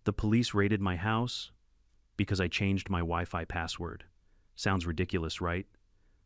The police raided my house because I changed my Wi-Fi password. Sounds ridiculous, right?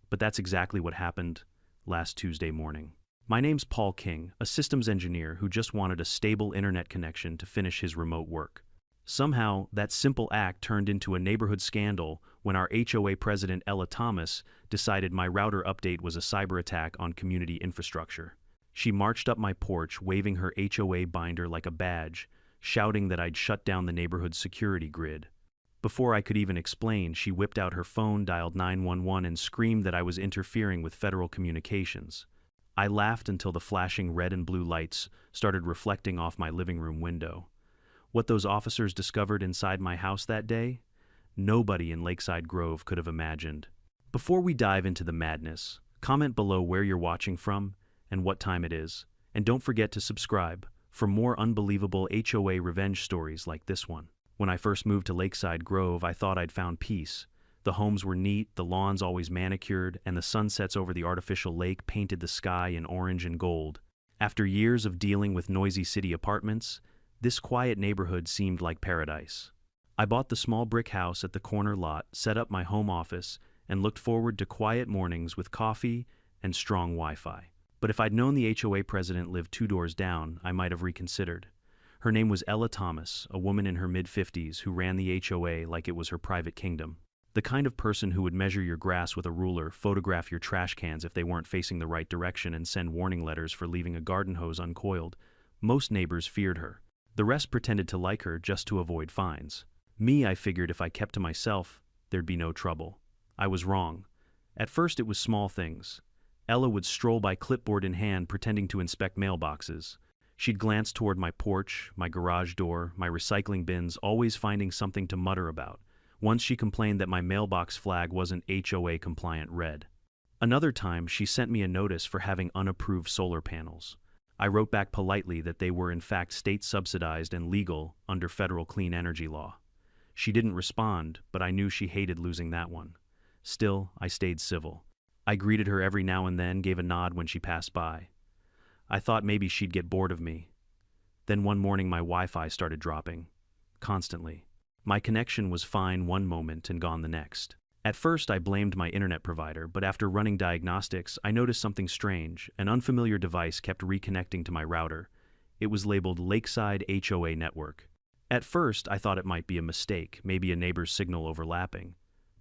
But that's exactly what happened last Tuesday morning. My name's Paul King, a systems engineer who just wanted a stable internet connection to finish his remote work. Somehow, that simple act turned into a neighborhood scandal when our HOA president, Ella Thomas, decided my router update was a cyber attack on community infrastructure. She marched up my porch, waving her HOA binder like a badge, shouting that I'd shut down the neighborhood's security grid. Before I could even explain, she whipped out her phone, dialed 911, and screamed that I was interfering with federal communications. I laughed until the flashing red and blue lights started reflecting off my living room window. What those officers discovered inside my house that day, nobody in Lakeside Grove could have imagined. Before we dive into the madness, comment below where you're watching from and what time it is, and don't forget to subscribe for more unbelievable HOA revenge stories like this one. When I first moved to Lakeside Grove, I thought I'd found peace. The homes were neat, the lawns always manicured, and the sunsets over the artificial lake painted the sky in orange and gold. After years of dealing with noisy city apartments, this quiet neighborhood seemed like paradise. I bought the small brick house at the corner lot, set up my home office, and looked forward to quiet mornings with coffee and strong Wi-Fi. But if I'd known the HOA president lived 2 doors down, I might have reconsidered. Her name was Ella Thomas, a woman in her mid-50s who ran the HOA like it was her private kingdom. The kind of person who would measure your grass with a ruler, photograph your trash cans if they weren't facing the right direction, and send warning letters for leaving a garden hose uncoiled. Most neighbors feared her. The rest pretended to like her just to avoid fines. Me, I figured if I kept to myself, there'd be no trouble. I was wrong. At first it was small things. Ella would stroll by clipboard in hand pretending to inspect mailboxes. She'd glance toward my porch, my garage door, my recycling bins, always finding something to mutter about. Once she complained that my mailbox flag wasn't HOA-compliant red. Another time, she sent me a notice for having unapproved solar panels. I wrote back politely that they were in fact state-subsidized and legal under federal clean energy law. She didn't respond, but I knew she hated losing that one. Still, I stayed civil. I greeted her every now and then, gave a nod when she passed by. I thought maybe she'd get bored of me. Then one morning my Wi-Fi started dropping. Constantly. My connection was fine one moment and gone the next. At first I blamed my internet provider, but after running diagnostics, I noticed something strange. An unfamiliar device kept reconnecting to my router. It was labeled Lakeside HOA Network. At first I thought it might be a mistake, maybe a neighbor's signal overlapping.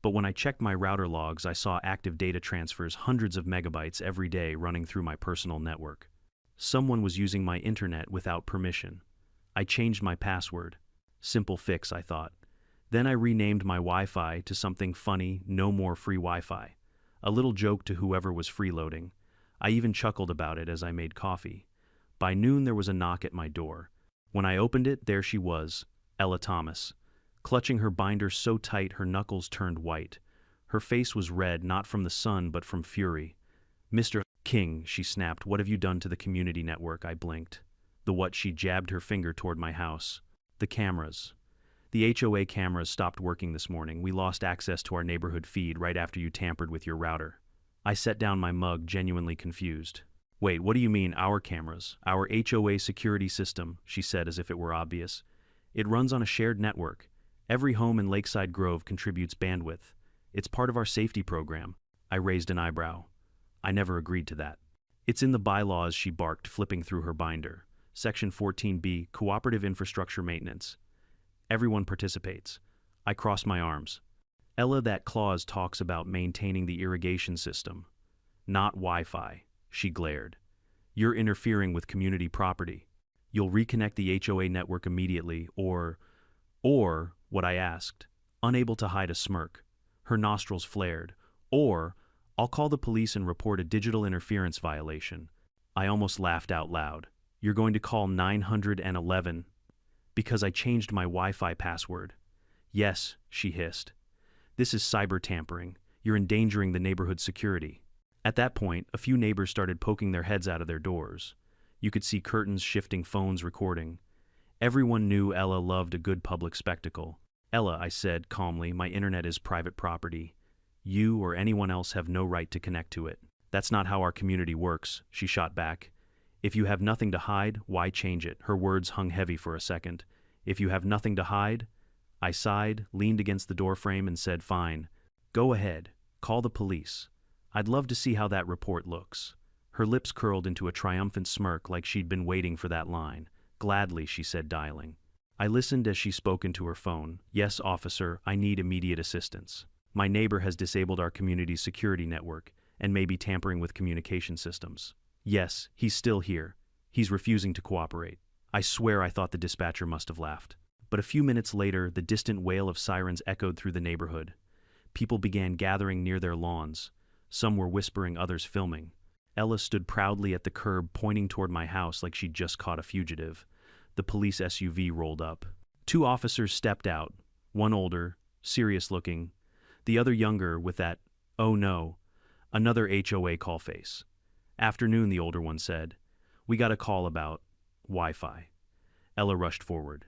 But when I checked my router logs, I saw active data transfers, hundreds of megabytes every day running through my personal network. Someone was using my internet without permission. I changed my password. Simple fix, I thought. Then I renamed my Wi-Fi to something funny, no more free Wi-Fi. A little joke to whoever was freeloading. I even chuckled about it as I made coffee. By noon there was a knock at my door. When I opened it, there she was, Ella Thomas, clutching her binder so tight her knuckles turned white. Her face was red, not from the sun, but from fury. "Mr. King," she snapped, "what have you done to the community network?" I blinked. The what? She jabbed her finger toward my house. The cameras. The HOA cameras stopped working this morning. We lost access to our neighborhood feed right after you tampered with your router. I set down my mug, genuinely confused. "Wait, what do you mean, our cameras? Our HOA security system," she said as if it were obvious. "It runs on a shared network. Every home in Lakeside Grove contributes bandwidth. It's part of our safety program." I raised an eyebrow. I never agreed to that. "It's in the bylaws," she barked, flipping through her binder. Section 14B, Cooperative Infrastructure Maintenance. Everyone participates. I crossed my arms. "Ella, that clause talks about maintaining the irrigation system, not Wi-Fi," she glared. "You're interfering with community property. You'll reconnect the HOA network immediately, or what?" I asked, unable to hide a smirk. Her nostrils flared. "Or I'll call the police and report a digital interference violation." I almost laughed out loud. "You're going to call 911? Because I changed my Wi-Fi password." "Yes," she hissed. "This is cyber tampering. You're endangering the neighborhood's security." At that point, a few neighbors started poking their heads out of their doors. You could see curtains shifting, phones recording. Everyone knew Ella loved a good public spectacle. "Ella," I said calmly, "my internet is private property. You or anyone else have no right to connect to it." "That's not how our community works," she shot back. "If you have nothing to hide, why change it?" Her words hung heavy for a second. If you have nothing to hide, I sighed, leaned against the doorframe, and said, fine. Go ahead. Call the police. I'd love to see how that report looks. Her lips curled into a triumphant smirk like she'd been waiting for that line. Gladly, she said, dialing. I listened as she spoke into her phone. Yes, officer, I need immediate assistance. My neighbor has disabled our community's security network and may be tampering with communication systems. Yes, he's still here. He's refusing to cooperate. I swear I thought the dispatcher must have laughed. But a few minutes later, the distant wail of sirens echoed through the neighborhood. People began gathering near their lawns. Some were whispering, others filming. Ella stood proudly at the curb, pointing toward my house like she'd just caught a fugitive. The police SUV rolled up. 2 officers stepped out, one older, serious-looking, the other younger with that, oh no, another HOA call face. Afternoon, the older one said. We got a call about Wi-Fi. Ella rushed forward.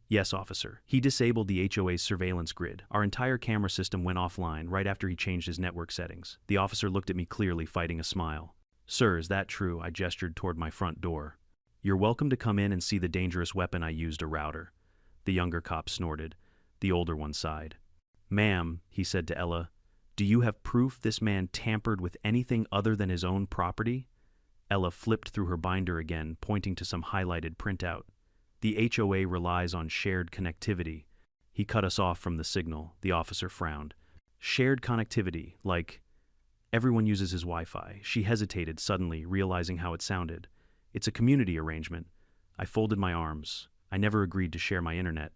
Yes, officer. He disabled the HOA's surveillance grid. Our entire camera system went offline right after he changed his network settings. The officer looked at me clearly, fighting a smile. Sir, is that true? I gestured toward my front door. You're welcome to come in and see the dangerous weapon I used, a router. The younger cop snorted. The older one sighed. Ma'am, he said to Ella, do you have proof this man tampered with anything other than his own property? Ella flipped through her binder again, pointing to some highlighted printout. The HOA relies on shared connectivity. He cut us off from the signal. The officer frowned. Shared connectivity, like everyone uses his Wi-Fi. She hesitated, suddenly realizing how it sounded. It's a community arrangement. I folded my arms. I never agreed to share my internet.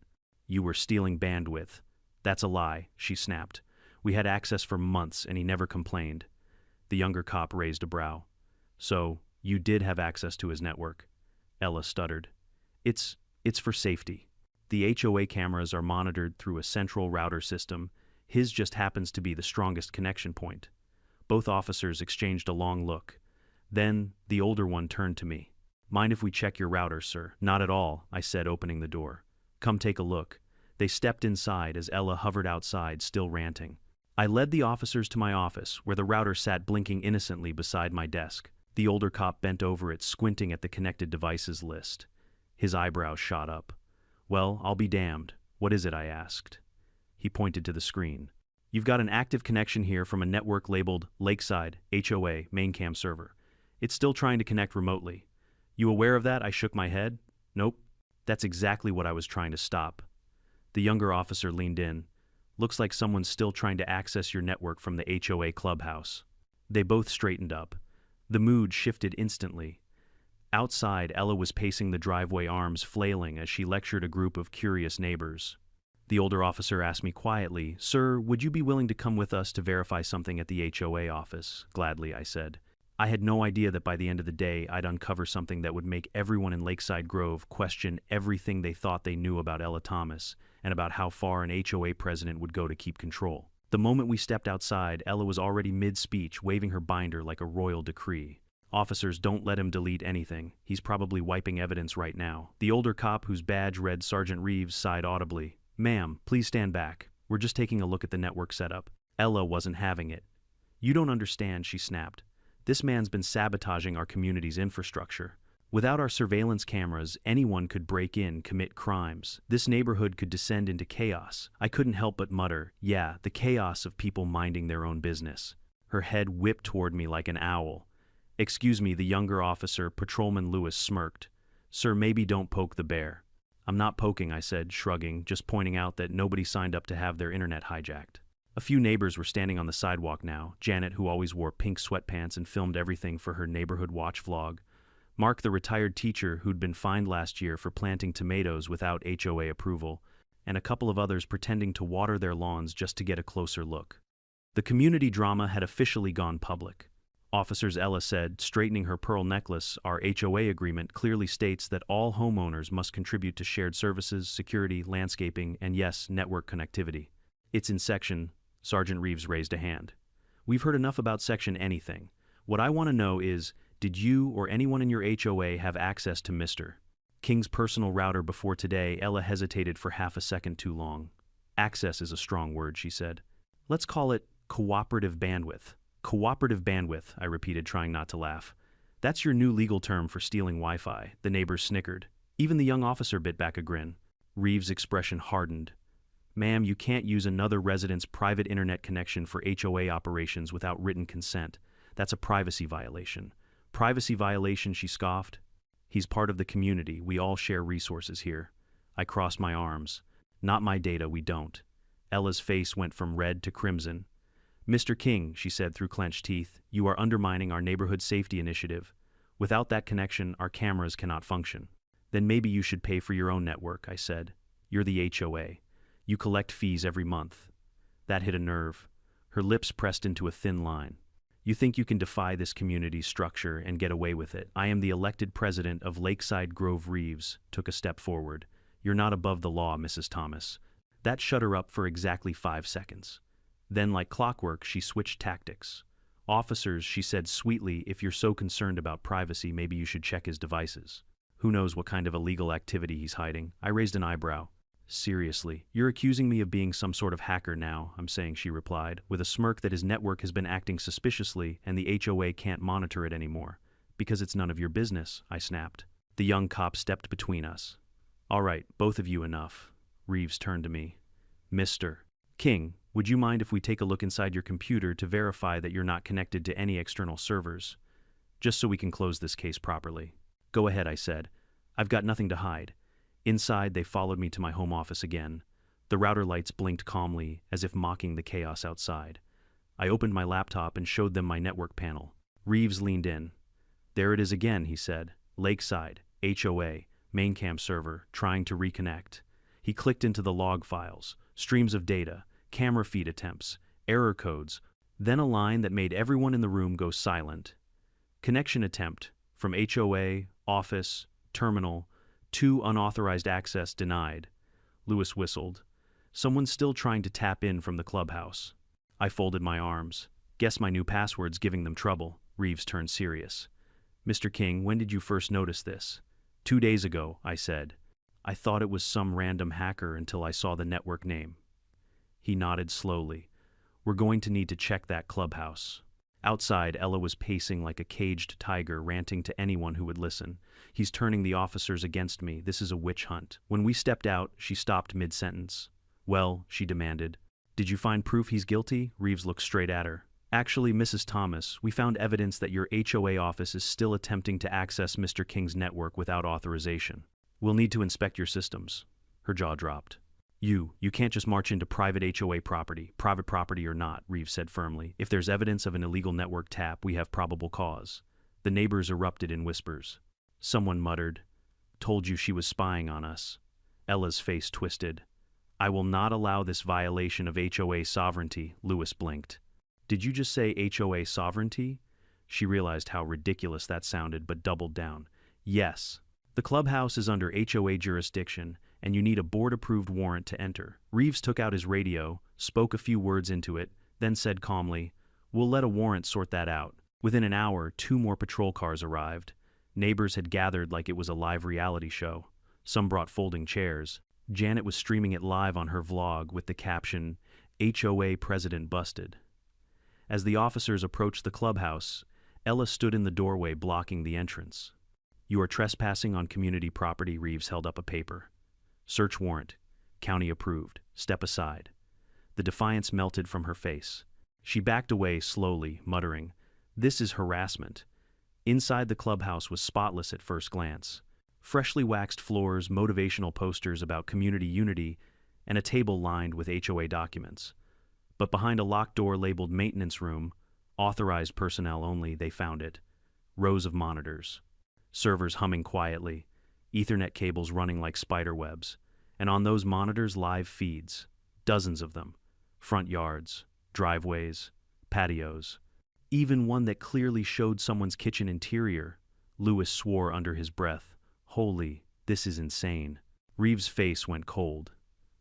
You were stealing bandwidth. That's a lie, she snapped. We had access for months and he never complained. The younger cop raised a brow. So, you did have access to his network? Ella stuttered. It's for safety. The HOA cameras are monitored through a central router system. His just happens to be the strongest connection point. Both officers exchanged a long look. Then, the older one turned to me. Mind if we check your router, sir? Not at all, I said, opening the door. Come take a look. They stepped inside as Ella hovered outside, still ranting. I led the officers to my office, where the router sat blinking innocently beside my desk. The older cop bent over it, squinting at the connected devices list. His eyebrows shot up. Well, I'll be damned. What is it? I asked. He pointed to the screen. You've got an active connection here from a network labeled Lakeside HOA maincam server. It's still trying to connect remotely. You aware of that? I shook my head. Nope. That's exactly what I was trying to stop. The younger officer leaned in. Looks like someone's still trying to access your network from the HOA clubhouse. They both straightened up. The mood shifted instantly. Outside, Ella was pacing the driveway, arms flailing as she lectured a group of curious neighbors. The older officer asked me quietly, Sir, would you be willing to come with us to verify something at the HOA office? Gladly, I said. I had no idea that by the end of the day, I'd uncover something that would make everyone in Lakeside Grove question everything they thought they knew about Ella Thomas and about how far an HOA president would go to keep control. The moment we stepped outside, Ella was already mid-speech, waving her binder like a royal decree. Officers, don't let him delete anything. He's probably wiping evidence right now. The older cop, whose badge read Sergeant Reeves, sighed audibly. Ma'am, please stand back. We're just taking a look at the network setup. Ella wasn't having it. You don't understand, she snapped. This man's been sabotaging our community's infrastructure. Without our surveillance cameras, anyone could break in, commit crimes. This neighborhood could descend into chaos. I couldn't help but mutter, yeah, the chaos of people minding their own business. Her head whipped toward me like an owl. Excuse me, the younger officer, Patrolman Lewis, smirked. Sir, maybe don't poke the bear. I'm not poking, I said, shrugging, just pointing out that nobody signed up to have their internet hijacked. A few neighbors were standing on the sidewalk now. Janet, who always wore pink sweatpants and filmed everything for her neighborhood watch vlog. Mark, the retired teacher who'd been fined last year for planting tomatoes without HOA approval, and a couple of others pretending to water their lawns just to get a closer look. The community drama had officially gone public. Officers, Ella said, straightening her pearl necklace, our HOA agreement clearly states that all homeowners must contribute to shared services, security, landscaping, and yes, network connectivity. It's in section. Sergeant Reeves raised a hand. We've heard enough about section anything. What I want to know is, did you or anyone in your HOA have access to Mr. King's personal router before today? Ella hesitated for half a second too long. Access is a strong word, she said. Let's call it cooperative bandwidth. Cooperative bandwidth, I repeated, trying not to laugh. That's your new legal term for stealing Wi-Fi, the neighbors snickered. Even the young officer bit back a grin. Reeves' expression hardened. Ma'am, you can't use another resident's private internet connection for HOA operations without written consent. That's a privacy violation. Privacy violation, she scoffed. He's part of the community. We all share resources here. I crossed my arms. Not my data, we don't. Ella's face went from red to crimson. Mr. King, she said through clenched teeth, you are undermining our neighborhood safety initiative. Without that connection, our cameras cannot function. Then maybe you should pay for your own network, I said. You're the HOA. You collect fees every month. That hit a nerve. Her lips pressed into a thin line. You think you can defy this community's structure and get away with it. I am the elected president of Lakeside Grove. Reeves took a step forward. You're not above the law, Mrs. Thomas. That shut her up for exactly 5 seconds. Then, like clockwork, she switched tactics. Officers, she said sweetly, if you're so concerned about privacy, maybe you should check his devices. Who knows what kind of illegal activity he's hiding? I raised an eyebrow. Seriously, you're accusing me of being some sort of hacker now, I'm saying, she replied, with a smirk that his network has been acting suspiciously and the HOA can't monitor it anymore. Because it's none of your business, I snapped. The young cop stepped between us. All right, both of you, enough. Reeves turned to me. Mr. King, would you mind if we take a look inside your computer to verify that you're not connected to any external servers? Just so we can close this case properly. Go ahead, I said. I've got nothing to hide. Inside, they followed me to my home office again. The router lights blinked calmly, as if mocking the chaos outside. I opened my laptop and showed them my network panel. Reeves leaned in. There it is again, he said. Lakeside, HOA, maincam server, trying to reconnect. He clicked into the log files, streams of data, camera feed attempts, error codes, then a line that made everyone in the room go silent. Connection attempt, from HOA, office, terminal, 2 unauthorized access denied. Lewis whistled. Someone's still trying to tap in from the clubhouse. I folded my arms. Guess my new password's giving them trouble. Reeves turned serious. Mr. King, when did you first notice this? 2 days ago, I said. I thought it was some random hacker until I saw the network name. He nodded slowly. We're going to need to check that clubhouse. Outside, Ella was pacing like a caged tiger, ranting to anyone who would listen. He's turning the officers against me. This is a witch hunt. When we stepped out, she stopped mid-sentence. Well, she demanded. Did you find proof he's guilty? Reeves looked straight at her. Actually, Mrs. Thomas, we found evidence that your HOA office is still attempting to access Mr. King's network without authorization. We'll need to inspect your systems. Her jaw dropped. You can't just march into private HOA property, private property or not, Reeves said firmly. If there's evidence of an illegal network tap, we have probable cause. The neighbors erupted in whispers. Someone muttered, Told you she was spying on us. Ella's face twisted. I will not allow this violation of HOA sovereignty, Lewis blinked. Did you just say HOA sovereignty? She realized how ridiculous that sounded, but doubled down. Yes. The clubhouse is under HOA jurisdiction, and you need a board-approved warrant to enter. Reeves took out his radio, spoke a few words into it, then said calmly, We'll let a warrant sort that out. Within an hour, 2 more patrol cars arrived. Neighbors had gathered like it was a live reality show. Some brought folding chairs. Janet was streaming it live on her vlog with the caption, HOA President Busted. As the officers approached the clubhouse, Ella stood in the doorway blocking the entrance. You are trespassing on community property, Reeves held up a paper. Search warrant. County approved. Step aside. The defiance melted from her face. She backed away slowly, muttering, This is harassment. Inside the clubhouse was spotless at first glance. Freshly waxed floors, motivational posters about community unity, and a table lined with HOA documents. But behind a locked door labeled Maintenance Room, authorized personnel only, they found it. Rows of monitors. Servers humming quietly. Ethernet cables running like spider webs, and on those monitors live feeds, dozens of them, front yards, driveways, patios, even one that clearly showed someone's kitchen interior. Lewis swore under his breath, Holy, this is insane. Reeves' face went cold.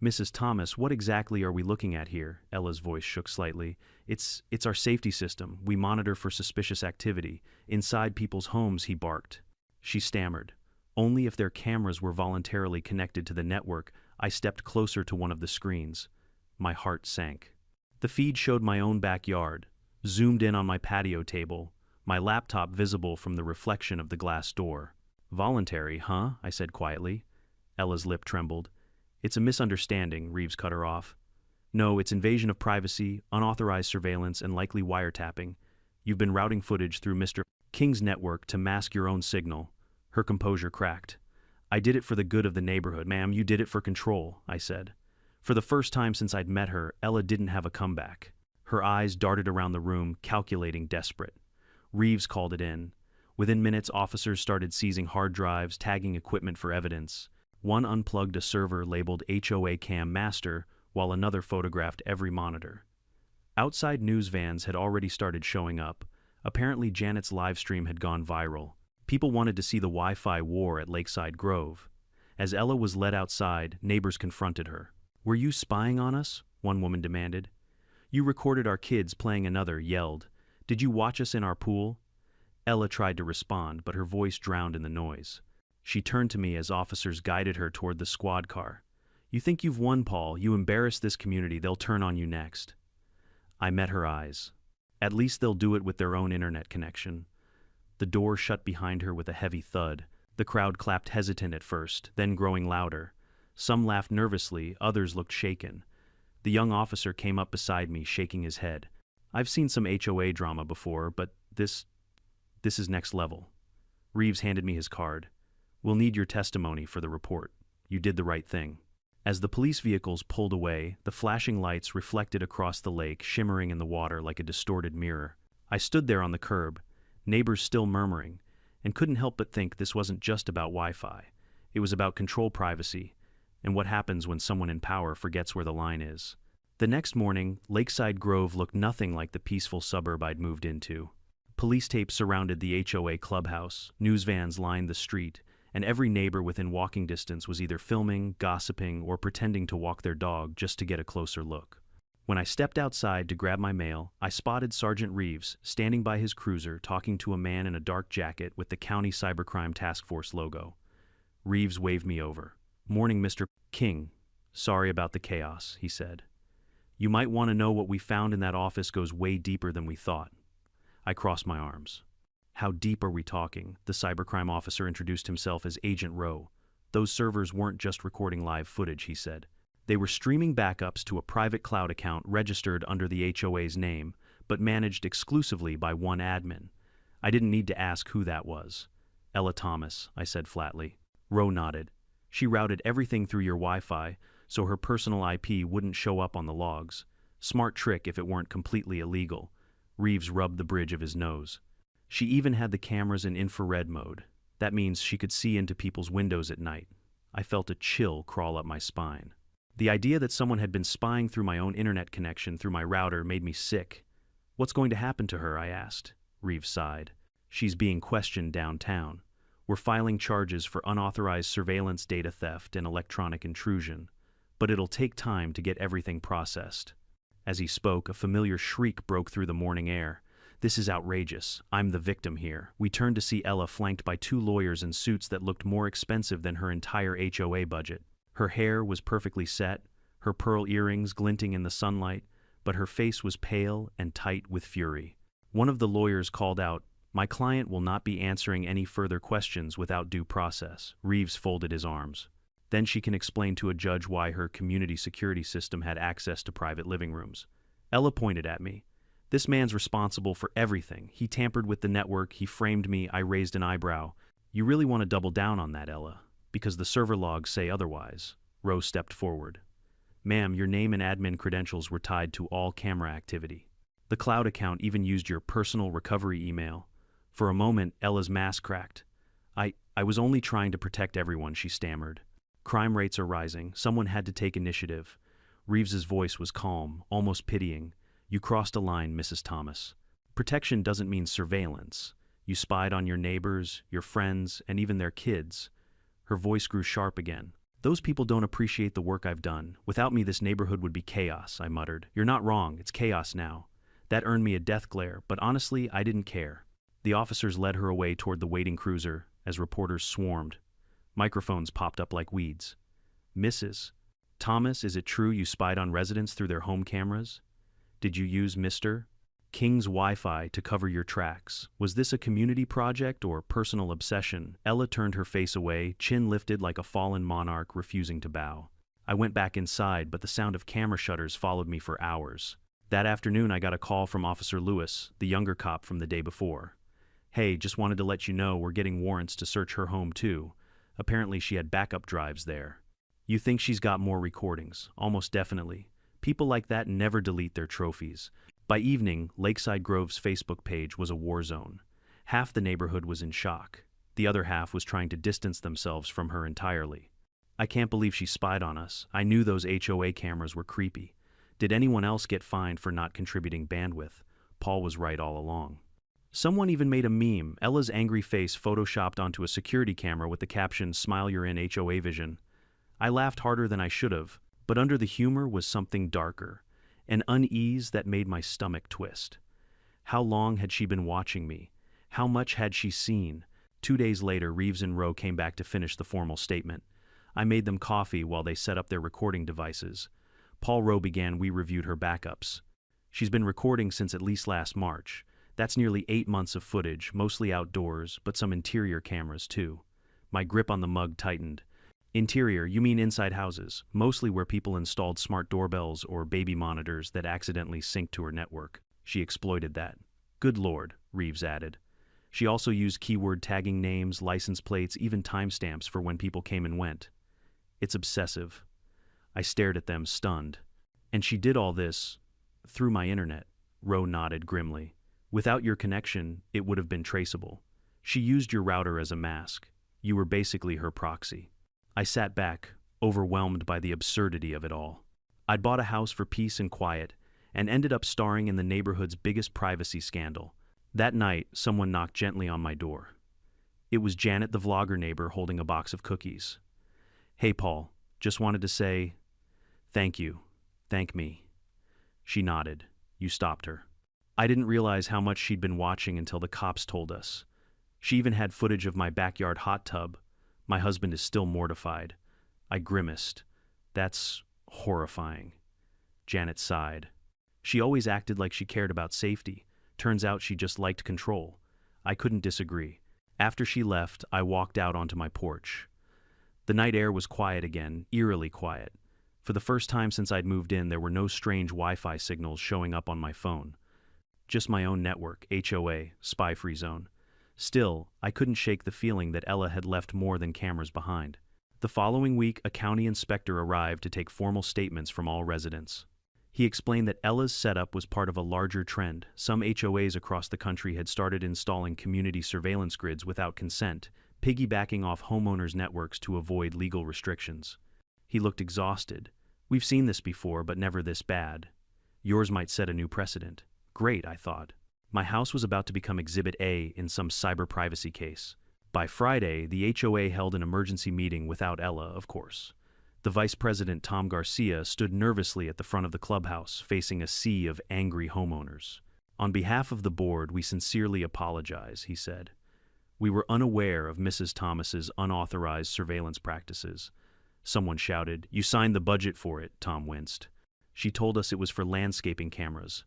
Mrs. Thomas, what exactly are we looking at here? Ella's voice shook slightly. It's our safety system. We monitor for suspicious activity. Inside people's homes, he barked. She stammered. Only if their cameras were voluntarily connected to the network. I stepped closer to one of the screens. My heart sank. The feed showed my own backyard, zoomed in on my patio table, my laptop visible from the reflection of the glass door. Voluntary, huh? I said quietly. Ella's lip trembled. It's a misunderstanding, Reeves cut her off. No, it's invasion of privacy, unauthorized surveillance, and likely wiretapping. You've been routing footage through Mr. King's network to mask your own signal. Her composure cracked. I did it for the good of the neighborhood, ma'am. You did it for control, I said. For the first time since I'd met her, Ella didn't have a comeback. Her eyes darted around the room, calculating, desperate. Reeves called it in. Within minutes, officers started seizing hard drives, tagging equipment for evidence. One unplugged a server labeled HOA Cam Master, while another photographed every monitor. Outside news vans had already started showing up. Apparently Janet's live stream had gone viral. People wanted to see the Wi-Fi war at Lakeside Grove. As Ella was led outside, neighbors confronted her. "Were you spying on us?" one woman demanded. "You recorded our kids playing," another yelled. "Did you watch us in our pool?" Ella tried to respond, but her voice drowned in the noise. She turned to me as officers guided her toward the squad car. "You think you've won, Paul. You embarrass this community, they'll turn on you next." I met her eyes. At least they'll do it with their own internet connection. The door shut behind her with a heavy thud. The crowd clapped, hesitant at first, then growing louder. Some laughed nervously, others looked shaken. The young officer came up beside me, shaking his head. "I've seen some HOA drama before, but this is next level." Reeves handed me his card. "We'll need your testimony for the report. You did the right thing." As the police vehicles pulled away, the flashing lights reflected across the lake, shimmering in the water like a distorted mirror. I stood there on the curb, neighbors still murmuring, and couldn't help but think this wasn't just about Wi-Fi. It was about control, privacy, and what happens when someone in power forgets where the line is. The next morning, Lakeside Grove looked nothing like the peaceful suburb I'd moved into. Police tape surrounded the HOA clubhouse, news vans lined the street, and every neighbor within walking distance was either filming, gossiping, or pretending to walk their dog just to get a closer look. When I stepped outside to grab my mail, I spotted Sergeant Reeves standing by his cruiser talking to a man in a dark jacket with the County Cybercrime Task Force logo. Reeves waved me over. "Morning, Mr. King. Sorry about the chaos," he said. "You might want to know what we found in that office goes way deeper than we thought." I crossed my arms. "How deep are we talking?" The cybercrime officer introduced himself as Agent Rowe. "Those servers weren't just recording live footage," he said. "They were streaming backups to a private cloud account registered under the HOA's name, but managed exclusively by one admin. I didn't need to ask who that was." "Ella Thomas," I said flatly. Rowe nodded. "She routed everything through your Wi-Fi, so her personal IP wouldn't show up on the logs. Smart trick if it weren't completely illegal." Reeves rubbed the bridge of his nose. "She even had the cameras in infrared mode. That means she could see into people's windows at night." I felt a chill crawl up my spine. The idea that someone had been spying through my own internet connection through my router made me sick. "What's going to happen to her?" I asked. Reeves sighed. "She's being questioned downtown. We're filing charges for unauthorized surveillance, data theft, and electronic intrusion. But it'll take time to get everything processed." As he spoke, a familiar shriek broke through the morning air. "This is outrageous. I'm the victim here." We turned to see Ella flanked by two lawyers in suits that looked more expensive than her entire HOA budget. Her hair was perfectly set, her pearl earrings glinting in the sunlight, but her face was pale and tight with fury. One of the lawyers called out, "My client will not be answering any further questions without due process." Reeves folded his arms. "Then she can explain to a judge why her community security system had access to private living rooms." Ella pointed at me. "This man's responsible for everything. He tampered with the network, he framed me." I raised an eyebrow. "You really want to double down on that, Ella? Because the server logs say otherwise." Rowe stepped forward. "Ma'am, your name and admin credentials were tied to all camera activity. The cloud account even used your personal recovery email." For a moment, Ella's mask cracked. I was only trying to protect everyone," she stammered. "Crime rates are rising. Someone had to take initiative." Reeves's voice was calm, almost pitying. "You crossed a line, Mrs. Thomas. Protection doesn't mean surveillance. You spied on your neighbors, your friends, and even their kids." Her voice grew sharp again. "Those people don't appreciate the work I've done. Without me, this neighborhood would be chaos," I muttered. "You're not wrong. It's chaos now. That earned me a death glare, but honestly, I didn't care." The officers led her away toward the waiting cruiser as reporters swarmed. Microphones popped up like weeds. "Mrs. Thomas, is it true you spied on residents through their home cameras? Did you use Mr. King's Wi-Fi to cover your tracks? Was this a community project or personal obsession?" Ella turned her face away, chin lifted like a fallen monarch refusing to bow. I went back inside, but the sound of camera shutters followed me for hours. That afternoon, I got a call from Officer Lewis, the younger cop from the day before. "Hey, just wanted to let you know we're getting warrants to search her home too. Apparently she had backup drives there." You think she's got more recordings? Almost definitely. People like that never delete their trophies. By evening, Lakeside Grove's Facebook page was a war zone. Half the neighborhood was in shock. The other half was trying to distance themselves from her entirely. "I can't believe she spied on us. I knew those HOA cameras were creepy. Did anyone else get fined for not contributing bandwidth?" Paul was right all along. Someone even made a meme, Ella's angry face photoshopped onto a security camera with the caption, "Smile, you're in HOA vision." I laughed harder than I should have, but under the humor was something darker, an unease that made my stomach twist. How long had she been watching me? How much had she seen? 2 days later, Reeves and Rowe came back to finish the formal statement. I made them coffee while they set up their recording devices. Paul Rowe began. "We reviewed her backups. She's been recording since at least last March. That's nearly 8 months of footage, mostly outdoors, but some interior cameras too." My grip on the mug tightened. "Interior, you mean inside houses, mostly where people installed smart doorbells or baby monitors that accidentally synced to her network. She exploited that." "Good Lord," Reeves added. "She also used keyword tagging names, license plates, even timestamps for when people came and went. It's obsessive." I stared at them, stunned. "And she did all this through my internet," Rowe nodded grimly. "Without your connection, it would have been traceable. She used your router as a mask. You were basically her proxy." I sat back, overwhelmed by the absurdity of it all. I'd bought a house for peace and quiet, and ended up starring in the neighborhood's biggest privacy scandal. That night, someone knocked gently on my door. It was Janet, the vlogger neighbor, holding a box of cookies. "Hey, Paul, just wanted to say thank you. Thank me." She nodded. "You stopped her." I didn't realize how much she'd been watching until the cops told us. She even had footage of my backyard hot tub. My husband is still mortified. I grimaced. "That's horrifying." Janet sighed. "She always acted like she cared about safety. Turns out she just liked control." I couldn't disagree. After she left, I walked out onto my porch. The night air was quiet again, eerily quiet. For the first time since I'd moved in, there were no strange Wi-Fi signals showing up on my phone. Just my own network, HOA, spy-free zone. Still, I couldn't shake the feeling that Ella had left more than cameras behind. The following week, a county inspector arrived to take formal statements from all residents. He explained that Ella's setup was part of a larger trend. Some HOAs across the country had started installing community surveillance grids without consent, piggybacking off homeowners' networks to avoid legal restrictions. He looked exhausted. "We've seen this before, but never this bad. Yours might set a new precedent." Great, I thought. My house was about to become Exhibit A in some cyber privacy case. By Friday, the HOA held an emergency meeting without Ella, of course. The vice president, Tom Garcia, stood nervously at the front of the clubhouse, facing a sea of angry homeowners. "On behalf of the board, we sincerely apologize," he said. "We were unaware of Mrs. Thomas's unauthorized surveillance practices." Someone shouted, "You signed the budget for it," Tom winced. "She told us it was for landscaping cameras."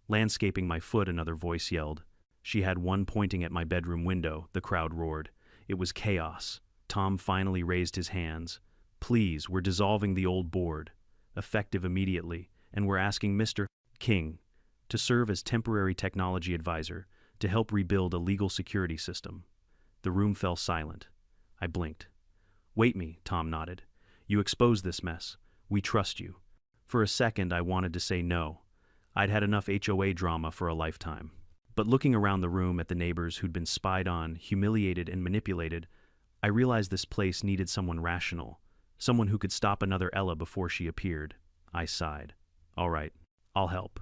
"Landscaping my foot," another voice yelled. "She had one pointing at my bedroom window," the crowd roared. It was chaos. Tom finally raised his hands. "Please, we're dissolving the old board, effective immediately, and we're asking Mr. King to serve as temporary technology advisor to help rebuild a legal security system." The room fell silent. I blinked. "Wait me," Tom nodded. "You exposed this mess. We trust you." For a second, I wanted to say no. I'd had enough HOA drama for a lifetime. But looking around the room at the neighbors who'd been spied on, humiliated, and manipulated, I realized this place needed someone rational, someone who could stop another Ella before she appeared. I sighed. "All right, I'll help.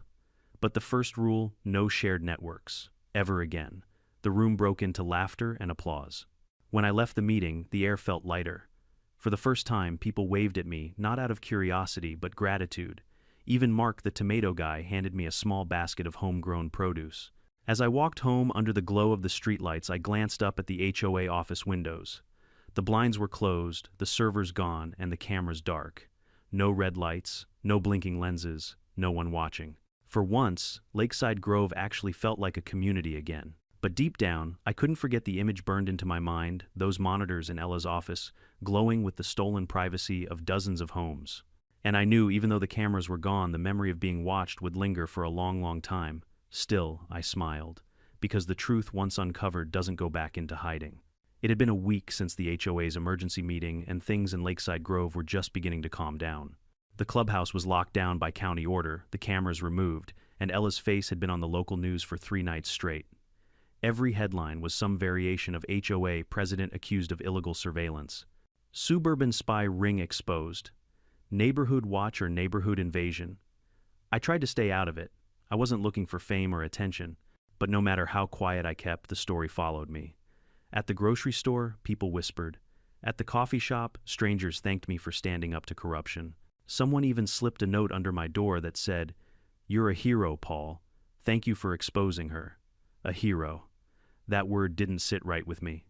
But the first rule, no shared networks. Ever again." The room broke into laughter and applause. When I left the meeting, the air felt lighter. For the first time, people waved at me, not out of curiosity, but gratitude. Even Mark, the tomato guy, handed me a small basket of homegrown produce. As I walked home under the glow of the streetlights, I glanced up at the HOA office windows. The blinds were closed, the servers gone, and the cameras dark. No red lights, no blinking lenses, no one watching. For once, Lakeside Grove actually felt like a community again. But deep down, I couldn't forget the image burned into my mind, those monitors in Ella's office, glowing with the stolen privacy of dozens of homes. And I knew even though the cameras were gone, the memory of being watched would linger for a long, long time. Still, I smiled, because the truth once uncovered doesn't go back into hiding. It had been a week since the HOA's emergency meeting, and things in Lakeside Grove were just beginning to calm down. The clubhouse was locked down by county order, the cameras removed, and Ella's face had been on the local news for 3 nights straight. Every headline was some variation of HOA president accused of illegal surveillance. Suburban spy ring exposed. Neighborhood watch or neighborhood invasion. I tried to stay out of it. I wasn't looking for fame or attention, but no matter how quiet I kept, the story followed me. At the grocery store, people whispered. At the coffee shop, strangers thanked me for standing up to corruption. Someone even slipped a note under my door that said, "You're a hero, Paul. Thank you for exposing her." A hero. That word didn't sit right with me.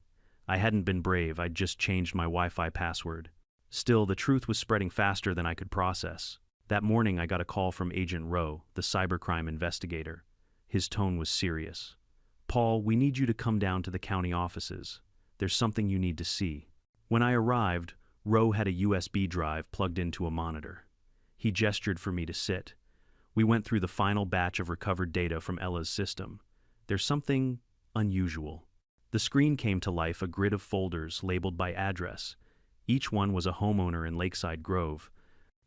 I hadn't been brave, I'd just changed my Wi-Fi password. Still, the truth was spreading faster than I could process. That morning I got a call from Agent Rowe, the cybercrime investigator. His tone was serious. "Paul, we need you to come down to the county offices. There's something you need to see." When I arrived, Rowe had a USB drive plugged into a monitor. He gestured for me to sit. We went through the final batch of recovered data from Ella's system. There's something unusual. The screen came to life, a grid of folders labeled by address. Each one was a homeowner in Lakeside Grove.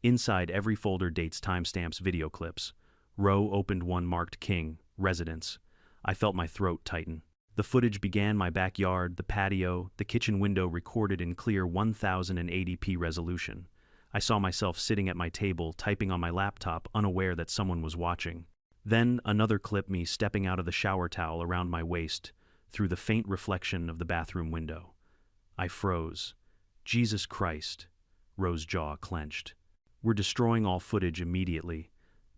Inside every folder dates, timestamps, video clips. Rowe opened one marked King, Residence. I felt my throat tighten. The footage began my backyard, the patio, the kitchen window recorded in clear 1080p resolution. I saw myself sitting at my table, typing on my laptop, unaware that someone was watching. Then another clip, me stepping out of the shower towel around my waist, through the faint reflection of the bathroom window. I froze. Jesus Christ. Rowe's jaw clenched. "We're destroying all footage immediately,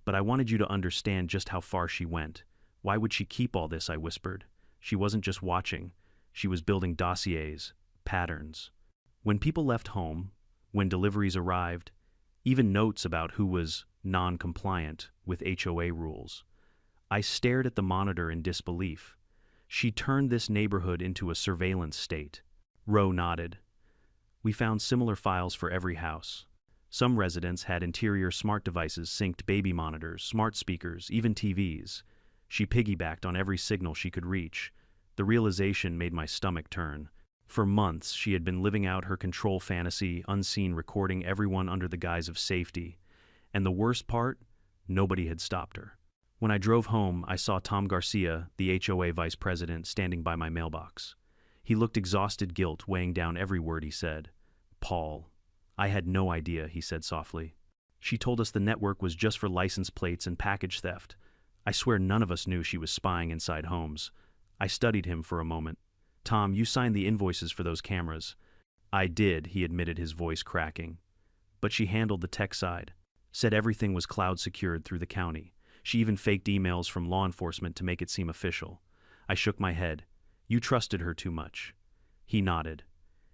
but I wanted you to understand just how far she went. Why would she keep all this?" I whispered. She wasn't just watching. She was building dossiers, patterns. When people left home, when deliveries arrived, even notes about who was non-compliant with HOA rules. I stared at the monitor in disbelief. She turned this neighborhood into a surveillance state. Rowe nodded. We found similar files for every house. Some residents had interior smart devices, synced baby monitors, smart speakers, even TVs. She piggybacked on every signal she could reach. The realization made my stomach turn. For months, she had been living out her control fantasy, unseen, recording everyone under the guise of safety. And the worst part, nobody had stopped her. When I drove home, I saw Tom Garcia, the HOA vice president, standing by my mailbox. He looked exhausted, guilt weighing down every word he said. "Paul, I had no idea," he said softly. "She told us the network was just for license plates and package theft. I swear none of us knew she was spying inside homes." I studied him for a moment. "Tom, you signed the invoices for those cameras." "I did," he admitted, his voice cracking. "But she handled the tech side, said everything was cloud secured through the county. She even faked emails from law enforcement to make it seem official." I shook my head. "You trusted her too much." He nodded.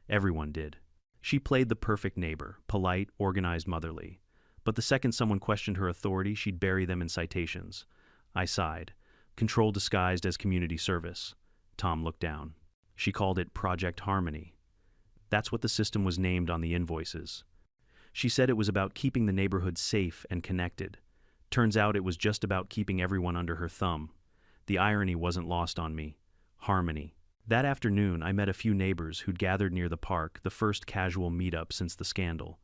"Everyone did. She played the perfect neighbor, polite, organized, motherly. But the second someone questioned her authority, she'd bury them in citations." I sighed. "Control disguised as community service." Tom looked down. "She called it Project Harmony. That's what the system was named on the invoices. She said it was about keeping the neighborhood safe and connected. Turns out it was just about keeping everyone under her thumb. The irony wasn't lost on me. Harmony. That afternoon, I met a few neighbors who'd gathered near the park, the first casual meetup since the scandal.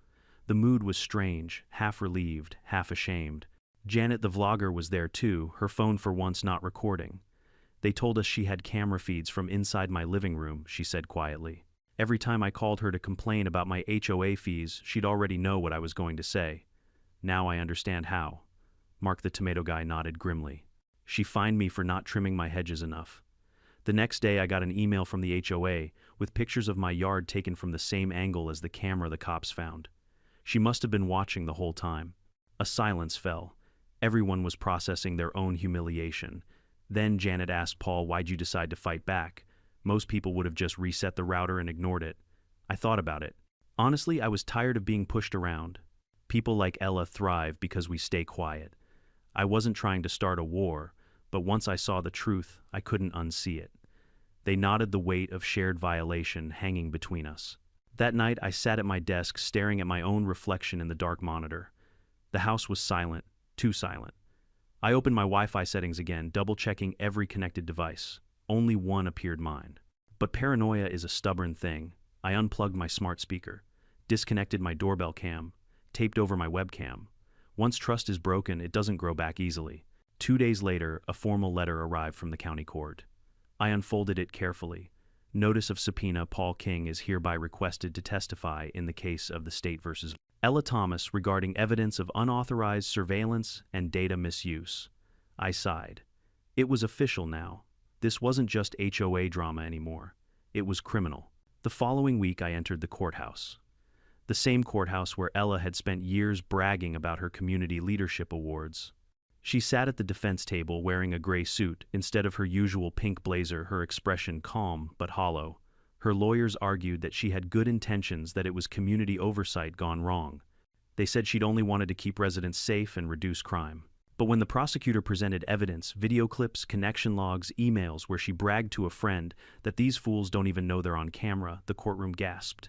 The mood was strange, half relieved, half ashamed. Janet the vlogger was there too, her phone for once not recording. "They told us she had camera feeds from inside my living room," she said quietly. "Every time I called her to complain about my HOA fees, she'd already know what I was going to say. Now I understand how." Mark the tomato guy nodded grimly. "She fined me for not trimming my hedges enough." The next day I got an email from the HOA with pictures of my yard taken from the same angle as the camera the cops found. She must have been watching the whole time. A silence fell. Everyone was processing their own humiliation. Then Janet asked Paul, "Why'd you decide to fight back?" Most people would have just reset the router and ignored it. I thought about it. Honestly, I was tired of being pushed around. People like Ella thrive because we stay quiet. I wasn't trying to start a war, but once I saw the truth, I couldn't unsee it. They nodded, the weight of shared violation hanging between us. That night, I sat at my desk staring at my own reflection in the dark monitor. The house was silent, too silent. I opened my Wi-Fi settings again, double-checking every connected device. Only one appeared mine. But paranoia is a stubborn thing. I unplugged my smart speaker, disconnected my doorbell cam, taped over my webcam. Once trust is broken, it doesn't grow back easily. 2 days later, a formal letter arrived from the county court. I unfolded it carefully. Notice of subpoena: Paul King is hereby requested to testify in the case of the State versus Ella Thomas regarding evidence of unauthorized surveillance and data misuse. I sighed. It was official now. This wasn't just HOA drama anymore. It was criminal. The following week, I entered the courthouse. The same courthouse where Ella had spent years bragging about her community leadership awards. She sat at the defense table wearing a gray suit. Instead of her usual pink blazer, her expression calm but hollow. Her lawyers argued that she had good intentions, that it was community oversight gone wrong. They said she'd only wanted to keep residents safe and reduce crime. But when the prosecutor presented evidence, video clips, connection logs, emails where she bragged to a friend that these fools don't even know they're on camera, the courtroom gasped.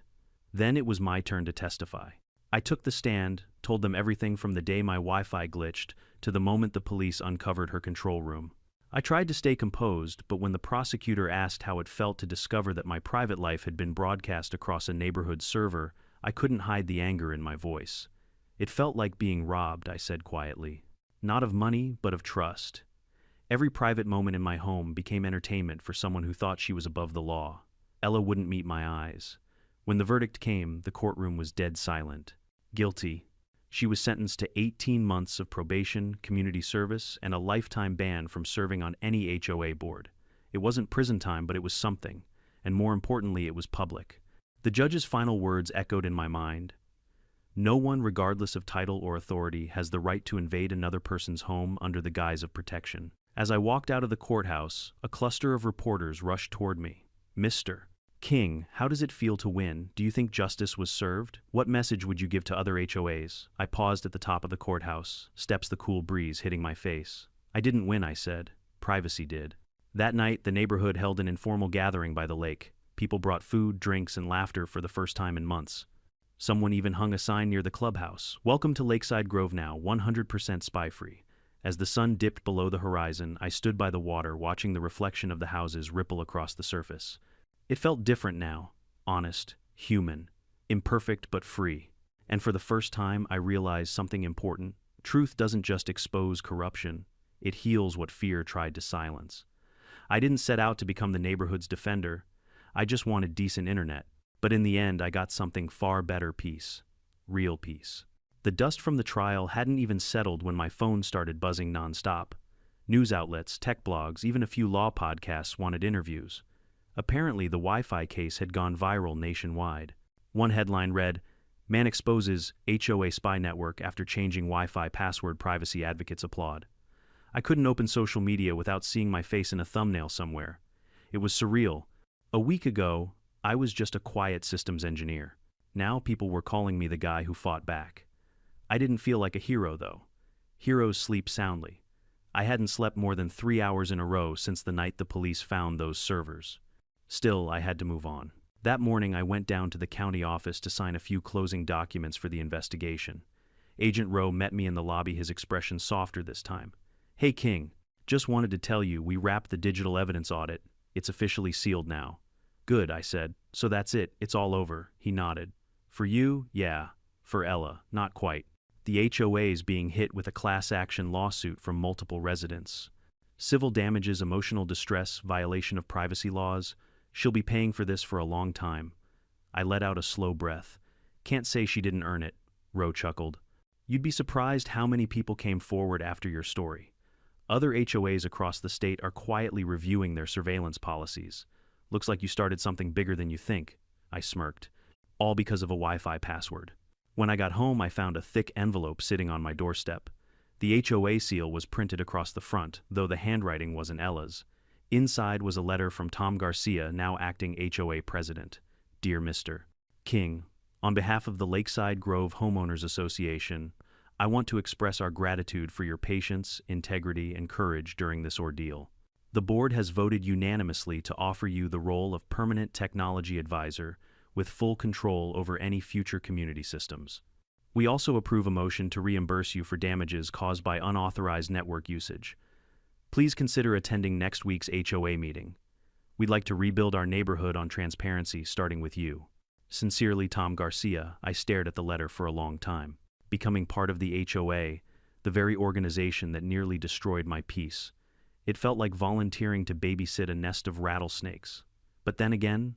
Then it was my turn to testify. I took the stand, told them everything from the day my Wi-Fi glitched to the moment the police uncovered her control room. I tried to stay composed, but when the prosecutor asked how it felt to discover that my private life had been broadcast across a neighborhood server, I couldn't hide the anger in my voice. It felt like being robbed, I said quietly. Not of money, but of trust. Every private moment in my home became entertainment for someone who thought she was above the law. Ella wouldn't meet my eyes. When the verdict came, the courtroom was dead silent. Guilty. She was sentenced to 18 months of probation, community service, and a lifetime ban from serving on any HOA board. It wasn't prison time, but it was something. And more importantly, it was public. The judge's final words echoed in my mind. No one, regardless of title or authority, has the right to invade another person's home under the guise of protection. As I walked out of the courthouse, a cluster of reporters rushed toward me. Mr. King, how does it feel to win? Do you think justice was served? What message would you give to other HOAs? I paused at the top of the courthouse, steps the cool breeze hitting my face. I didn't win, I said. Privacy did. That night, the neighborhood held an informal gathering by the lake. People brought food, drinks, and laughter for the first time in months. Someone even hung a sign near the clubhouse. Welcome to Lakeside Grove now, 100% spy-free. As the sun dipped below the horizon, I stood by the water, watching the reflection of the houses ripple across the surface. It felt different now, honest, human, imperfect but free. And for the first time, I realized something important. Truth doesn't just expose corruption, it heals what fear tried to silence. I didn't set out to become the neighborhood's defender. I just wanted decent internet. But in the end, I got something far better: peace. Real peace. The dust from the trial hadn't even settled when my phone started buzzing nonstop. News outlets, tech blogs, even a few law podcasts wanted interviews. Apparently, the Wi-Fi case had gone viral nationwide. One headline read, "Man exposes HOA spy network after changing Wi-Fi password, privacy advocates applaud." I couldn't open social media without seeing my face in a thumbnail somewhere. It was surreal. A week ago, I was just a quiet systems engineer. Now people were calling me the guy who fought back. I didn't feel like a hero, though. Heroes sleep soundly. I hadn't slept more than 3 hours in a row since the night the police found those servers. Still, I had to move on. That morning, I went down to the county office to sign a few closing documents for the investigation. Agent Rowe met me in the lobby, his expression softer this time. "Hey, King, just wanted to tell you we wrapped the digital evidence audit. It's officially sealed now." "Good," I said. "So that's it, it's all over." He nodded. "For you, yeah. For Ella, not quite. The HOA is being hit with a class action lawsuit from multiple residents. Civil damages, emotional distress, violation of privacy laws. She'll be paying for this for a long time." I let out a slow breath. "Can't say she didn't earn it," Rowe chuckled. "You'd be surprised how many people came forward after your story. Other HOAs across the state are quietly reviewing their surveillance policies. Looks like you started something bigger than you think." I smirked. "All because of a Wi-Fi password." When I got home, I found a thick envelope sitting on my doorstep. The HOA seal was printed across the front, though the handwriting wasn't Ella's. Inside was a letter from Tom Garcia, now acting HOA president. "Dear Mr. King, on behalf of the Lakeside Grove Homeowners Association, I want to express our gratitude for your patience, integrity, and courage during this ordeal. The board has voted unanimously to offer you the role of permanent technology advisor with full control over any future community systems. We also approve a motion to reimburse you for damages caused by unauthorized network usage. Please consider attending next week's HOA meeting. We'd like to rebuild our neighborhood on transparency, starting with you. Sincerely, Tom Garcia. I stared at the letter for a long time. Becoming part of the HOA, the very organization that nearly destroyed my peace. It felt like volunteering to babysit a nest of rattlesnakes. But then again,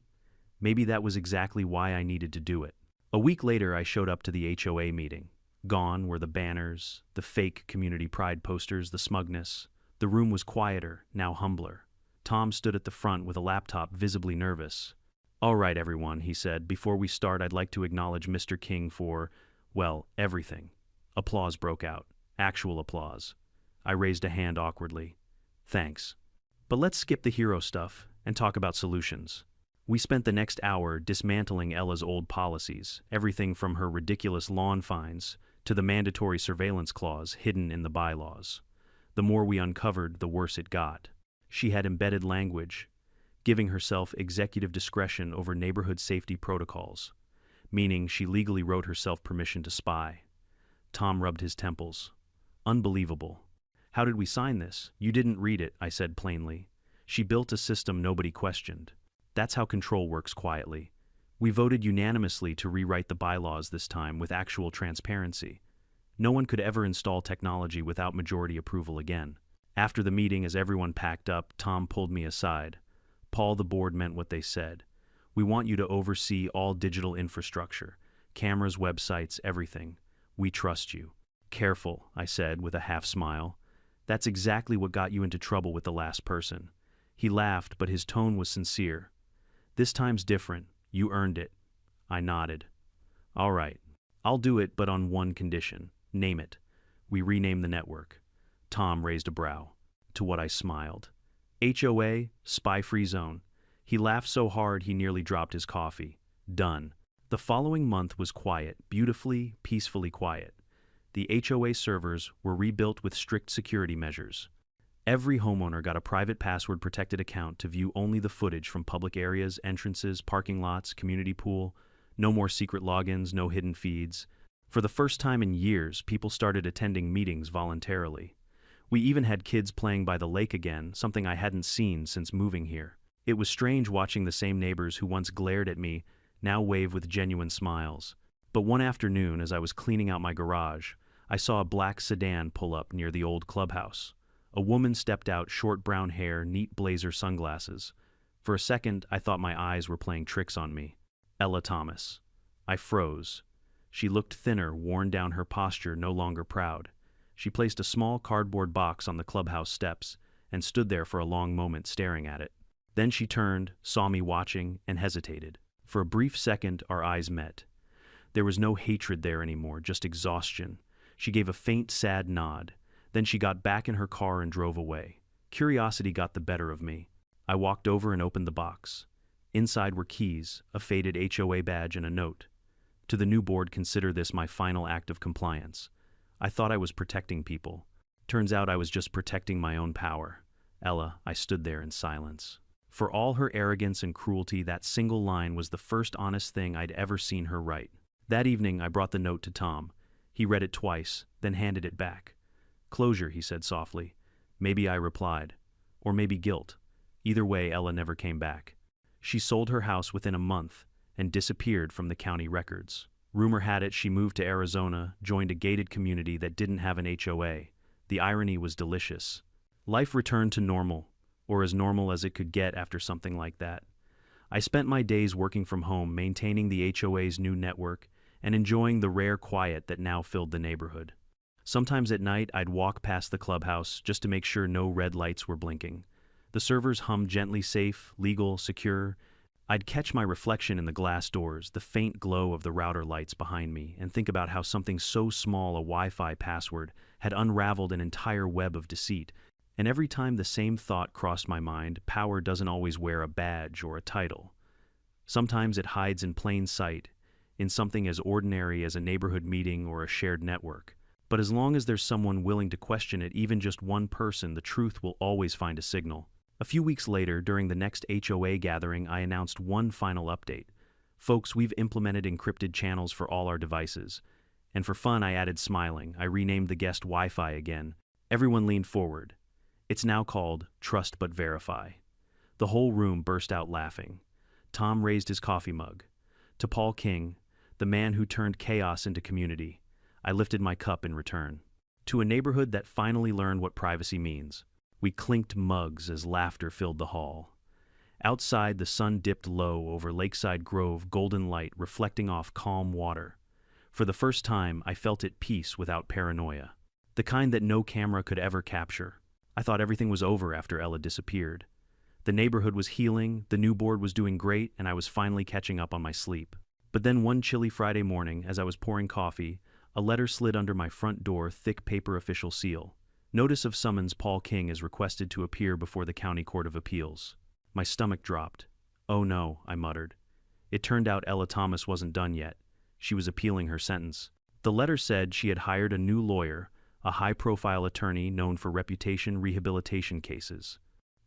maybe that was exactly why I needed to do it. A week later, I showed up to the HOA meeting. Gone were the banners, the fake community pride posters, the smugness. The room was quieter, now humbler. Tom stood at the front with a laptop, visibly nervous. "All right, everyone," he said. "Before we start, I'd like to acknowledge Mr. King for, well, everything." Applause broke out. Actual applause. I raised a hand awkwardly. "Thanks. But let's skip the hero stuff and talk about solutions." We spent the next hour dismantling Ella's old policies, everything from her ridiculous lawn fines to the mandatory surveillance clause hidden in the bylaws. The more we uncovered, the worse it got. She had embedded language, giving herself executive discretion over neighborhood safety protocols, meaning she legally wrote herself permission to spy. Tom rubbed his temples. "Unbelievable. How did we sign this?" "You didn't read it," I said plainly. "She built a system nobody questioned. That's how control works quietly. We voted unanimously to rewrite the bylaws this time with actual transparency. No one could ever install technology without majority approval again." After the meeting, as everyone packed up, Tom pulled me aside. "Paul, the board meant what they said. We want you to oversee all digital infrastructure, cameras, websites, everything. We trust you." "Careful," I said with a half smile. "That's exactly what got you into trouble with the last person." He laughed, but his tone was sincere. "This time's different. You earned it." I nodded. "All right. I'll do it, but on one condition. Name it." We renamed the network. Tom raised a brow. To what I smiled. "HOA, Spy-Free Zone." He laughed so hard he nearly dropped his coffee. Done. The following month was quiet, beautifully, peacefully quiet. The HOA servers were rebuilt with strict security measures. Every homeowner got a private password-protected account to view only the footage from public areas, entrances, parking lots, community pool. No more secret logins, no hidden feeds. For the first time in years, people started attending meetings voluntarily. We even had kids playing by the lake again, something I hadn't seen since moving here. It was strange watching the same neighbors who once glared at me now wave with genuine smiles. But one afternoon, as I was cleaning out my garage, I saw a black sedan pull up near the old clubhouse. A woman stepped out, short brown hair, neat blazer, sunglasses. For a second, I thought my eyes were playing tricks on me. Ella Thomas. I froze. She looked thinner, worn down, her posture no longer proud. She placed a small cardboard box on the clubhouse steps and stood there for a long moment staring at it. Then she turned, saw me watching, and hesitated. For a brief second, our eyes met. There was no hatred there anymore, just exhaustion. She gave a faint, sad nod. Then she got back in her car and drove away. Curiosity got the better of me. I walked over and opened the box. Inside were keys, a faded HOA badge, and a note. "To the new board, consider this my final act of compliance." I thought I was protecting people. Turns out I was just protecting my own power. Ella, I stood there in silence. For all her arrogance and cruelty, that single line was the first honest thing I'd ever seen her write. That evening, I brought the note to Tom. He read it twice, then handed it back. "Closure," he said softly. Maybe, I replied. Or maybe guilt. Either way, Ella never came back. She sold her house within a month and disappeared from the county records. Rumor had it she moved to Arizona, joined a gated community that didn't have an HOA. The irony was delicious. Life returned to normal, or as normal as it could get after something like that. I spent my days working from home, maintaining the HOA's new network, and enjoying the rare quiet that now filled the neighborhood. Sometimes at night, I'd walk past the clubhouse just to make sure no red lights were blinking. The servers hummed gently, safe, legal, secure. I'd catch my reflection in the glass doors, the faint glow of the router lights behind me, and think about how something so small, a Wi-Fi password, had unraveled an entire web of deceit. And every time the same thought crossed my mind, power doesn't always wear a badge or a title. Sometimes it hides in plain sight, in something as ordinary as a neighborhood meeting or a shared network. But as long as there's someone willing to question it, even just one person, the truth will always find a signal. A few weeks later, during the next HOA gathering, I announced one final update. Folks, we've implemented encrypted channels for all our devices. And for fun, I added smiling. I renamed the guest Wi-Fi again. Everyone leaned forward. It's now called Trust But Verify. The whole room burst out laughing. Tom raised his coffee mug. To Paul King, the man who turned chaos into community, I lifted my cup in return. To a neighborhood that finally learned what privacy means, we clinked mugs as laughter filled the hall. Outside, the sun dipped low over Lakeside Grove, golden light reflecting off calm water. For the first time, I felt at peace without paranoia. The kind that no camera could ever capture. I thought everything was over after Ella disappeared. The neighborhood was healing, the new board was doing great, and I was finally catching up on my sleep. But then one chilly Friday morning, as I was pouring coffee, a letter slid under my front door, thick paper official seal. Notice of summons, Paul King is requested to appear before the County Court of Appeals. My stomach dropped. Oh no, I muttered. It turned out Ella Thomas wasn't done yet. She was appealing her sentence. The letter said she had hired a new lawyer, a high-profile attorney known for reputation rehabilitation cases.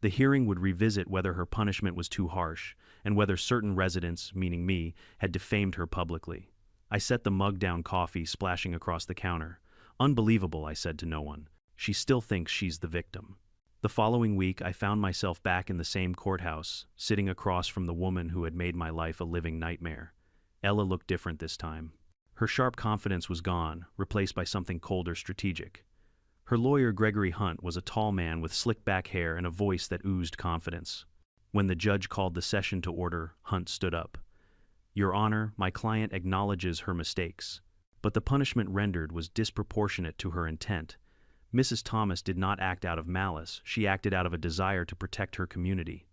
The hearing would revisit whether her punishment was too harsh and whether certain residents, meaning me, had defamed her publicly. I set the mug down, coffee splashing across the counter. Unbelievable, I said to no one. She still thinks she's the victim. The following week, I found myself back in the same courthouse, sitting across from the woman who had made my life a living nightmare. Ella looked different this time. Her sharp confidence was gone, replaced by something colder, strategic. Her lawyer, Gregory Hunt, was a tall man with slick back hair and a voice that oozed confidence. When the judge called the session to order, Hunt stood up. Your Honor, my client acknowledges her mistakes, but the punishment rendered was disproportionate to her intent. Mrs. Thomas did not act out of malice, she acted out of a desire to protect her community.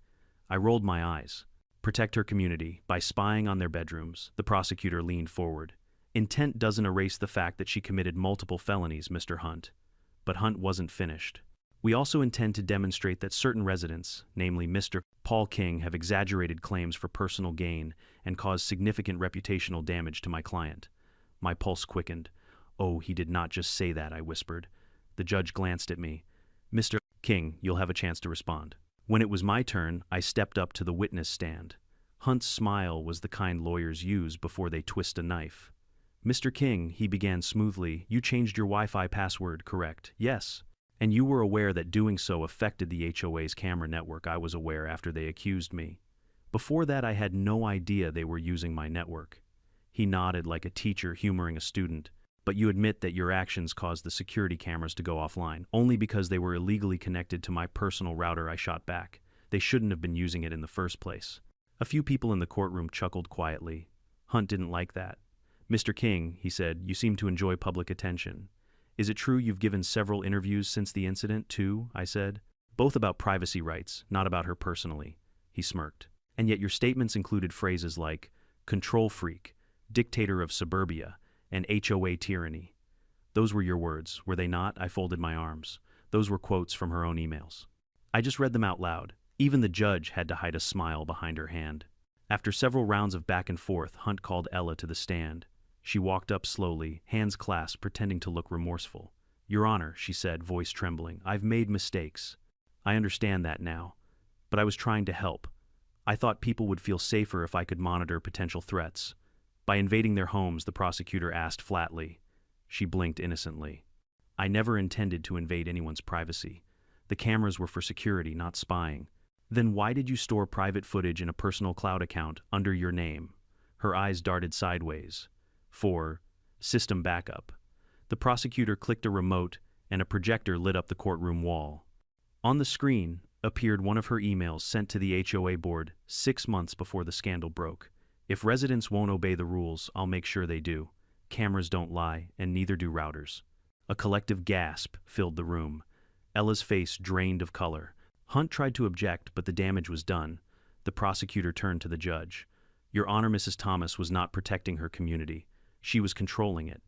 I rolled my eyes. Protect her community by spying on their bedrooms, the prosecutor leaned forward. Intent doesn't erase the fact that she committed multiple felonies, Mr. Hunt. But Hunt wasn't finished. We also intend to demonstrate that certain residents, namely Mr. Paul King, have exaggerated claims for personal gain and caused significant reputational damage to my client. My pulse quickened. Oh, he did not just say that, I whispered. The judge glanced at me. Mr. King, you'll have a chance to respond. When it was my turn, I stepped up to the witness stand. Hunt's smile was the kind lawyers use before they twist a knife. Mr. King, he began smoothly, you changed your Wi-Fi password, correct? Yes. And you were aware that doing so affected the HOA's camera network. I was aware after they accused me. Before that, I had no idea they were using my network. He nodded like a teacher humoring a student. But you admit that your actions caused the security cameras to go offline, only because they were illegally connected to my personal router. I shot back. They shouldn't have been using it in the first place. A few people in the courtroom chuckled quietly. Hunt didn't like that. Mr. King, he said, you seem to enjoy public attention. Is it true you've given several interviews since the incident, too? I said. Both about privacy rights, not about her personally. He smirked. And yet your statements included phrases like control freak, dictator of suburbia, and HOA tyranny. Those were your words, were they not? I folded my arms. Those were quotes from her own emails. I just read them out loud. Even the judge had to hide a smile behind her hand. After several rounds of back and forth, Hunt called Ella to the stand. She walked up slowly, hands clasped, pretending to look remorseful. Your Honor, she said, voice trembling, I've made mistakes. I understand that now. But I was trying to help. I thought people would feel safer if I could monitor potential threats. By invading their homes, the prosecutor asked flatly. She blinked innocently. I never intended to invade anyone's privacy. The cameras were for security, not spying. Then why did you store private footage in a personal cloud account under your name? Her eyes darted sideways. For system backup. The prosecutor clicked a remote, and a projector lit up the courtroom wall. On the screen appeared one of her emails sent to the HOA board 6 months before the scandal broke. If residents won't obey the rules, I'll make sure they do. Cameras don't lie, and neither do routers. A collective gasp filled the room. Ella's face drained of color. Hunt tried to object, but the damage was done. The prosecutor turned to the judge. Your Honor, Mrs. Thomas was not protecting her community. She was controlling it.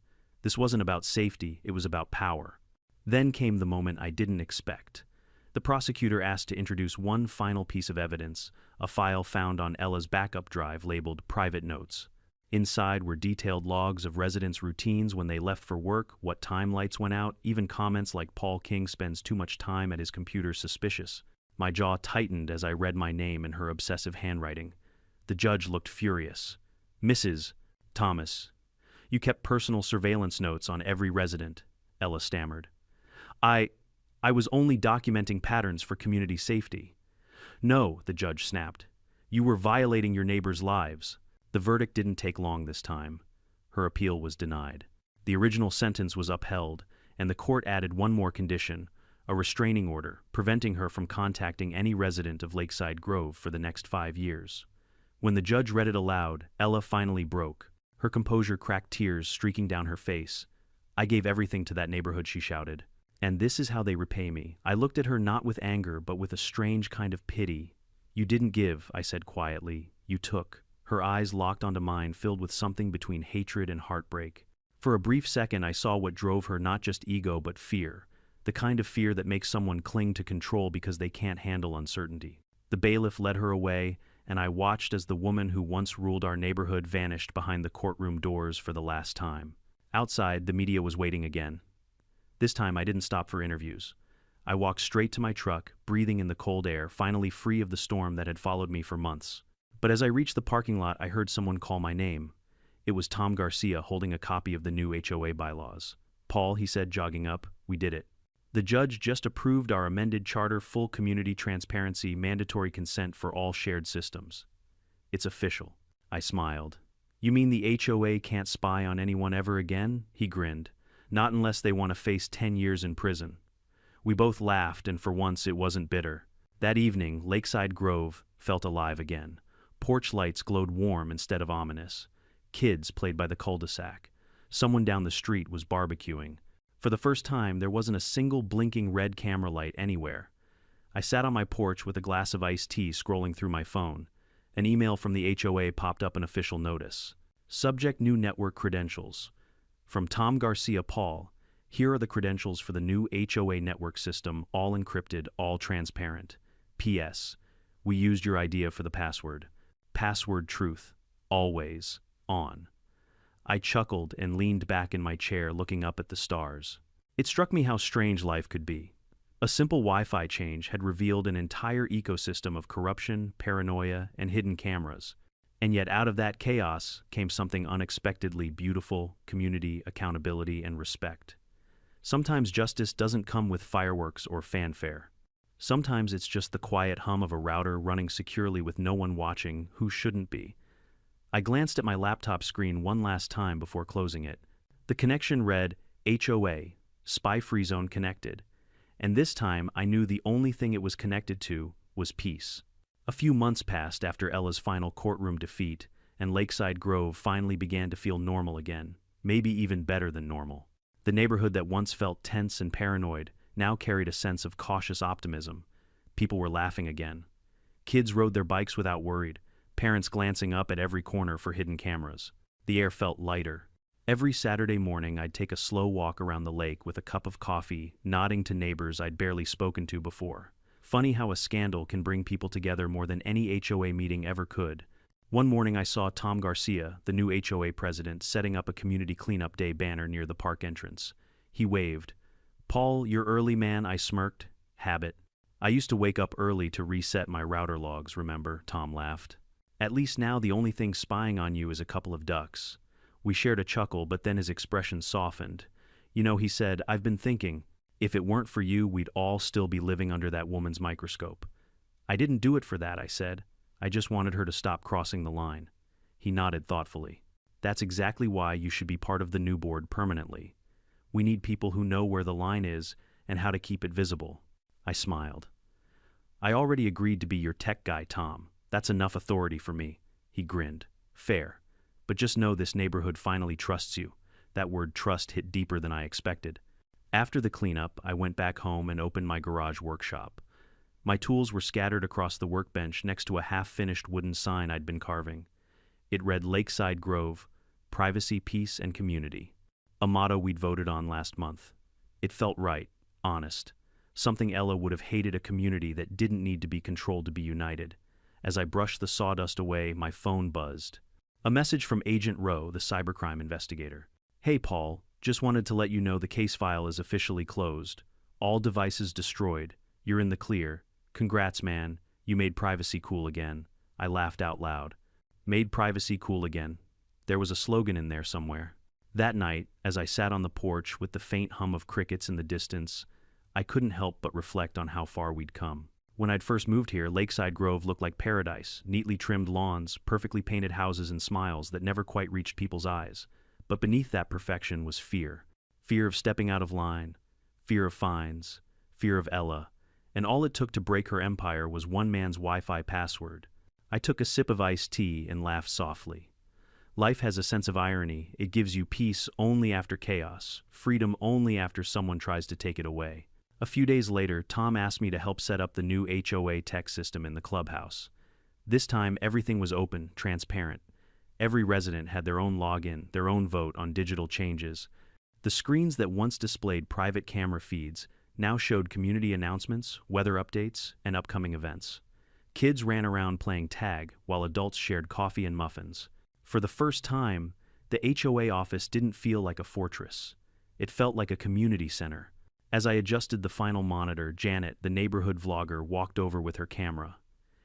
This wasn't about safety, it was about power. Then came the moment I didn't expect. The prosecutor asked to introduce one final piece of evidence, a file found on Ella's backup drive labeled Private Notes. Inside were detailed logs of residents' routines when they left for work, what time lights went out, even comments like Paul King spends too much time at his computer suspicious. My jaw tightened as I read my name in her obsessive handwriting. The judge looked furious. "Mrs. Thomas, you kept personal surveillance notes on every resident," Ella stammered. I was only documenting patterns for community safety." "No," the judge snapped. "You were violating your neighbors' lives." The verdict didn't take long this time. Her appeal was denied. The original sentence was upheld, and the court added one more condition, a restraining order, preventing her from contacting any resident of Lakeside Grove for the next 5 years. When the judge read it aloud, Ella finally broke. Her composure cracked, tears streaking down her face. "I gave everything to that neighborhood," she shouted. "And this is how they repay me." I looked at her not with anger, but with a strange kind of pity. "You didn't give," I said quietly. "You took." Her eyes locked onto mine, filled with something between hatred and heartbreak. For a brief second I saw what drove her, not just ego but fear. The kind of fear that makes someone cling to control because they can't handle uncertainty. The bailiff led her away, and I watched as the woman who once ruled our neighborhood vanished behind the courtroom doors for the last time. Outside, the media was waiting again. This time I didn't stop for interviews. I walked straight to my truck, breathing in the cold air, finally free of the storm that had followed me for months. But as I reached the parking lot, I heard someone call my name. It was Tom Garcia, holding a copy of the new HOA bylaws. "Paul," he said, jogging up, "we did it. The judge just approved our amended charter, full community transparency, mandatory consent for all shared systems. It's official." I smiled. "You mean the HOA can't spy on anyone ever again?" He grinned. "Not unless they want to face 10 years in prison." We both laughed, and for once it wasn't bitter. That evening, Lakeside Grove felt alive again. Porch lights glowed warm instead of ominous. Kids played by the cul-de-sac. Someone down the street was barbecuing. For the first time, there wasn't a single blinking red camera light anywhere. I sat on my porch with a glass of iced tea, scrolling through my phone. An email from the HOA popped up, an official notice. Subject: new network credentials. From Tom Garcia. Paul, here are the credentials for the new HOA network system, all encrypted, all transparent. P.S. We used your idea for the password. Password truth. Always. On. I chuckled and leaned back in my chair, looking up at the stars. It struck me how strange life could be. A simple Wi-Fi change had revealed an entire ecosystem of corruption, paranoia, and hidden cameras. And yet out of that chaos came something unexpectedly beautiful: community, accountability, and respect. Sometimes justice doesn't come with fireworks or fanfare. Sometimes it's just the quiet hum of a router running securely with no one watching who shouldn't be. I glanced at my laptop screen one last time before closing it. The connection read, HOA, Spy-Free Zone connected. And this time I knew the only thing it was connected to was peace. A few months passed after Ella's final courtroom defeat, and Lakeside Grove finally began to feel normal again, maybe even better than normal. The neighborhood that once felt tense and paranoid now carried a sense of cautious optimism. People were laughing again. Kids rode their bikes without worry, parents glancing up at every corner for hidden cameras. The air felt lighter. Every Saturday morning I'd take a slow walk around the lake with a cup of coffee, nodding to neighbors I'd barely spoken to before. Funny how a scandal can bring people together more than any HOA meeting ever could. One morning I saw Tom Garcia, the new HOA president, setting up a community cleanup day banner near the park entrance. He waved. "Paul, you're early, man," I smirked. "Habit. I used to wake up early to reset my router logs, remember?" Tom laughed. "At least now the only thing spying on you is a couple of ducks." We shared a chuckle, but then his expression softened. "You know," he said, "I've been thinking, if it weren't for you, we'd all still be living under that woman's microscope." "I didn't do it for that," I said. "I just wanted her to stop crossing the line." He nodded thoughtfully. "That's exactly why you should be part of the new board permanently. We need people who know where the line is and how to keep it visible." I smiled. "I already agreed to be your tech guy, Tom. That's enough authority for me." He grinned. "Fair. But just know this neighborhood finally trusts you." That word trust hit deeper than I expected. After the cleanup, I went back home and opened my garage workshop. My tools were scattered across the workbench next to a half-finished wooden sign I'd been carving. It read Lakeside Grove, Privacy, Peace, and Community, a motto we'd voted on last month. It felt right, honest, something Ella would have hated: a community that didn't need to be controlled to be united. As I brushed the sawdust away, my phone buzzed. A message from Agent Rowe, the cybercrime investigator. "Hey Paul, just wanted to let you know the case file is officially closed. All devices destroyed. You're in the clear. Congrats, man. You made privacy cool again. I laughed out loud. Made privacy cool again. There was a slogan in there somewhere. That night, as I sat on the porch with the faint hum of crickets in the distance, I couldn't help but reflect on how far we'd come. When I'd first moved here, Lakeside Grove looked like paradise, neatly trimmed lawns, perfectly painted houses, and smiles that never quite reached people's eyes. But beneath that perfection was fear. Fear of stepping out of line, fear of fines, fear of Ella, and all it took to break her empire was one man's Wi-Fi password. I took a sip of iced tea and laughed softly. Life has a sense of irony. It gives you peace only after chaos, freedom only after someone tries to take it away. A few days later, Tom asked me to help set up the new HOA tech system in the clubhouse. This time, everything was open, transparent. Every resident had their own login, their own vote on digital changes. The screens that once displayed private camera feeds now showed community announcements, weather updates, and upcoming events. Kids ran around playing tag, while adults shared coffee and muffins. For the first time, the HOA office didn't feel like a fortress. It felt like a community center. As I adjusted the final monitor, Janet, the neighborhood vlogger, walked over with her camera.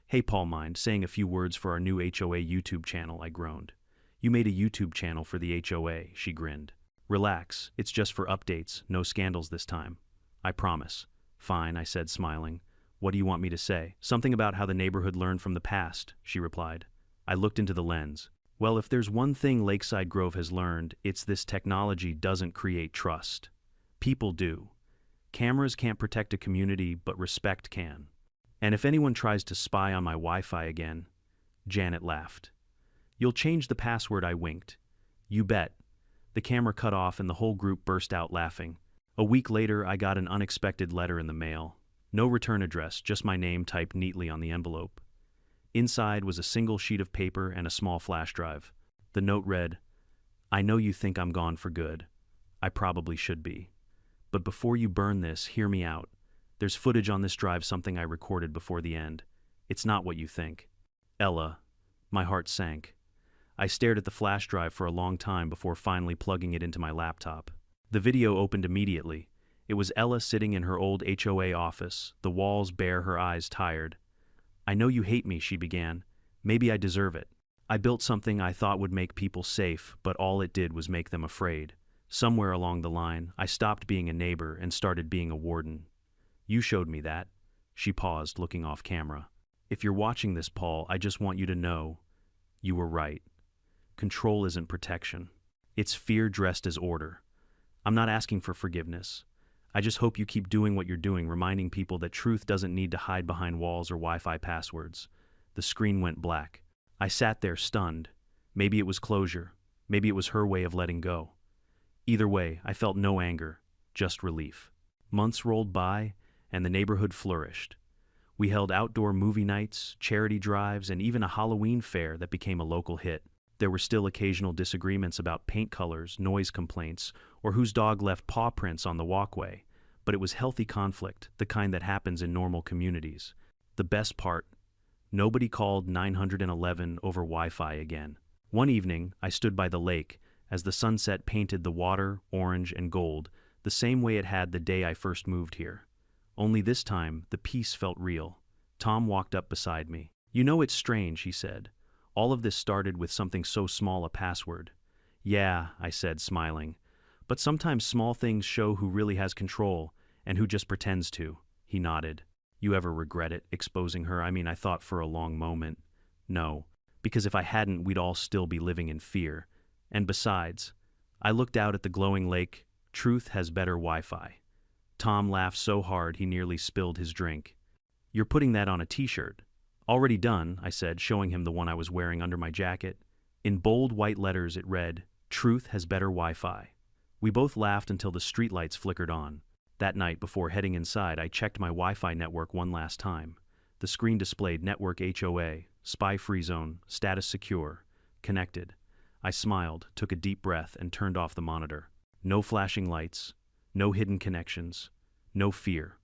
"Hey, Paul, mind saying a few words for our new HOA YouTube channel?" I groaned. "You made a YouTube channel for the HOA," she grinned. "Relax, it's just for updates, no scandals this time. I promise." "Fine," I said, smiling. "What do you want me to say?" "Something about how the neighborhood learned from the past," she replied. I looked into the lens. Well, if there's one thing Lakeside Grove has learned, it's this: technology doesn't create trust. People do. Cameras can't protect a community, but respect can. And if anyone tries to spy on my Wi-Fi again, Janet laughed. "You'll change the password," I winked. "You bet." The camera cut off and the whole group burst out laughing. A week later, I got an unexpected letter in the mail. No return address, just my name typed neatly on the envelope. Inside was a single sheet of paper and a small flash drive. The note read, "I know you think I'm gone for good. I probably should be. But before you burn this, hear me out. There's footage on this drive, something I recorded before the end. It's not what you think. Ella." My heart sank. I stared at the flash drive for a long time before finally plugging it into my laptop. The video opened immediately. It was Ella sitting in her old HOA office, the walls bare, her eyes tired. "I know you hate me," she began. "Maybe I deserve it. I built something I thought would make people safe, but all it did was make them afraid. Somewhere along the line, I stopped being a neighbor and started being a warden. You showed me that." She paused, looking off camera. "If you're watching this, Paul, I just want you to know you were right. Control isn't protection. It's fear dressed as order. I'm not asking for forgiveness. I just hope you keep doing what you're doing, reminding people that truth doesn't need to hide behind walls or Wi-Fi passwords." The screen went black. I sat there stunned. Maybe it was closure. Maybe it was her way of letting go. Either way, I felt no anger, just relief. Months rolled by, and the neighborhood flourished. We held outdoor movie nights, charity drives, and even a Halloween fair that became a local hit. There were still occasional disagreements about paint colors, noise complaints, or whose dog left paw prints on the walkway, but it was healthy conflict, the kind that happens in normal communities. The best part: nobody called 911 over Wi-Fi again. One evening, I stood by the lake as the sunset painted the water orange and gold, the same way it had the day I first moved here. Only this time, the peace felt real. Tom walked up beside me. "You know, it's strange," he said. "All of this started with something so small, a password." "Yeah," I said, smiling. "But sometimes small things show who really has control and who just pretends to." He nodded. "You ever regret it, exposing her?" I thought for a long moment. No, because if I hadn't, we'd all still be living in fear. And besides, I looked out at the glowing lake. Truth has better Wi-Fi. Tom laughed so hard he nearly spilled his drink. "You're putting that on a t-shirt." "Already done," I said, showing him the one I was wearing under my jacket. In bold white letters it read, "Truth has better Wi-Fi." We both laughed until the streetlights flickered on. That night, before heading inside, I checked my Wi-Fi network one last time. The screen displayed Network HOA, Spy-Free Zone, Status Secure, Connected. I smiled, took a deep breath, and turned off the monitor. No flashing lights, no hidden connections, no fear.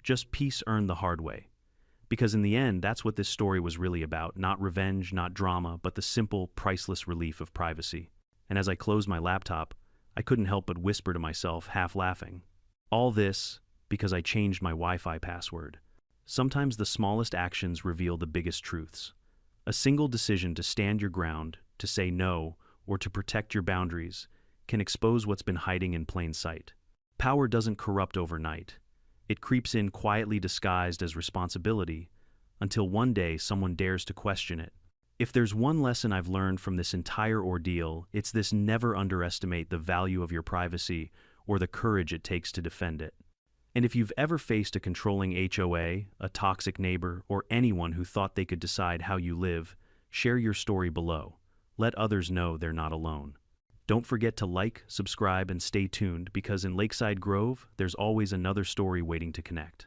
Just peace earned the hard way. Because in the end, that's what this story was really about. Not revenge, not drama, but the simple, priceless relief of privacy. And as I closed my laptop, I couldn't help but whisper to myself, half laughing, all this because I changed my Wi-Fi password. Sometimes the smallest actions reveal the biggest truths. A single decision to stand your ground, to say no, or to protect your boundaries can expose what's been hiding in plain sight. Power doesn't corrupt overnight. It creeps in quietly disguised as responsibility until one day someone dares to question it. If there's one lesson I've learned from this entire ordeal, it's this: never underestimate the value of your privacy or the courage it takes to defend it. And if you've ever faced a controlling HOA, a toxic neighbor, or anyone who thought they could decide how you live, share your story below. Let others know they're not alone. Don't forget to like, subscribe, and stay tuned, because in Lakeside Grove, there's always another story waiting to connect.